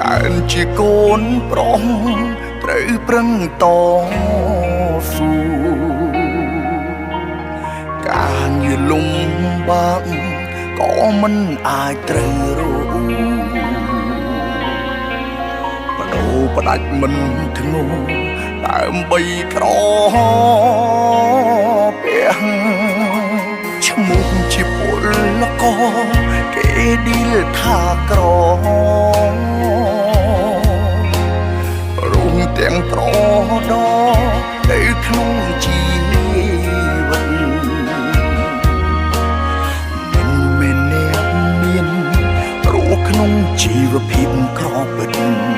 កើតជាកូនប្រុសត្រូវប្រឹងតស៊ូការងារលំបាកក៏មិនអាចត្រូវរកបដូរផ្ដាច់មិនធ្ងន់ដើម្បីក្រពះឈ្មោះជាពលករគេឌីលថាក្ររួមទាំងត្រដនៅក្នុងជីវិតមិនមែនអ្នកមានរស់ក្នុងជីវភាពក្រពិត